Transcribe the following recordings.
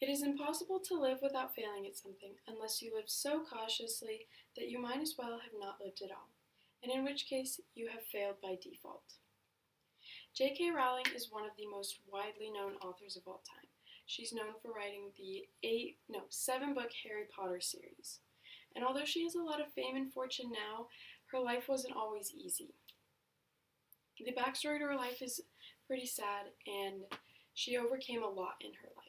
It is impossible to live without failing at something, unless you live so cautiously that you might as well have not lived at all, and in which case you have failed by default. J.K. Rowling is one of the most widely known authors of all time. She's known for writing the 7-book Harry Potter series. And although she has a lot of fame and fortune now, her life wasn't always easy. The backstory to her life is pretty sad, and she overcame a lot in her life.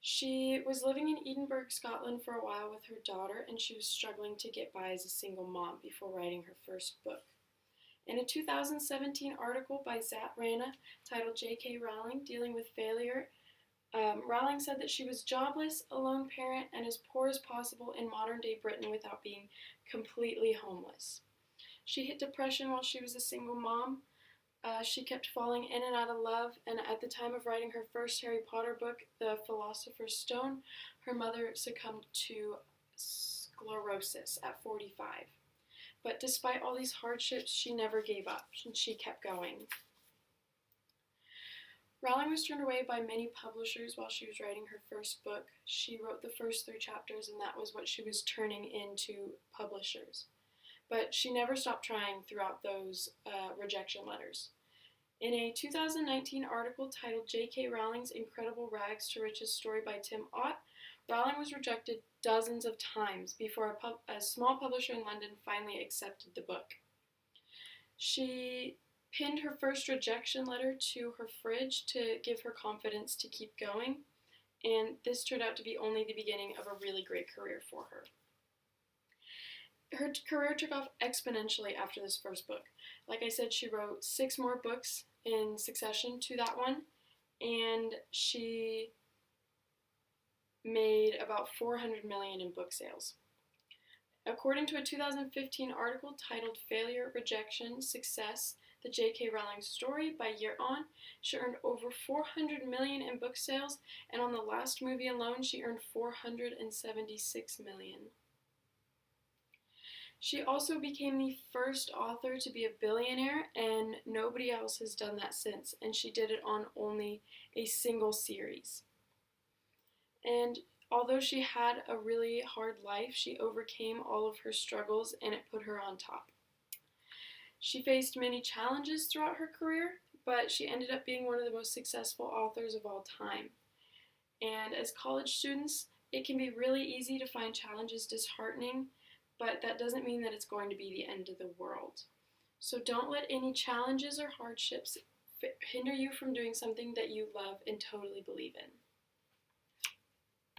She was living in Edinburgh, Scotland for a while with her daughter, and she was struggling to get by as a single mom before writing her first book. In a 2017 article by Zat Rana titled J.K. Rowling Dealing with Failure, Rowling said that she was jobless, a lone parent, and as poor as possible in modern-day Britain without being completely homeless. She hit depression while she was a single mom. She kept falling in and out of love, and at the time of writing her first Harry Potter book, The Philosopher's Stone, her mother succumbed to sclerosis at 45. But despite all these hardships, she never gave up, and she kept going. Rowling was turned away by many publishers while she was writing her first book. She wrote the first 3 chapters, and that was what she was turning into publishers. But she never stopped trying throughout those rejection letters. In a 2019 article titled J.K. Rowling's Incredible Rags to Riches Story by Tim Ott, Rowling was rejected dozens of times before a small publisher in London finally accepted the book. She pinned her first rejection letter to her fridge to give her confidence to keep going, and this turned out to be only the beginning of a really great career for her. Her career took off exponentially after this first book. Like I said, she wrote 6 more books in succession to that one, and she made about $400 million in book sales. According to a 2015 article titled Failure, Rejection, Success, The J.K. Rowling Story by Year On, she earned over $400 million in book sales, and on the last movie alone, she earned $476 million. She also became the first author to be a billionaire, and nobody else has done that since, and she did it on only a single series. And although she had a really hard life, she overcame all of her struggles, and it put her on top. She faced many challenges throughout her career, but she ended up being one of the most successful authors of all time. And as college students, it can be really easy to find challenges disheartening, but that doesn't mean that it's going to be the end of the world. So don't let any challenges or hardships hinder you from doing something that you love and totally believe in.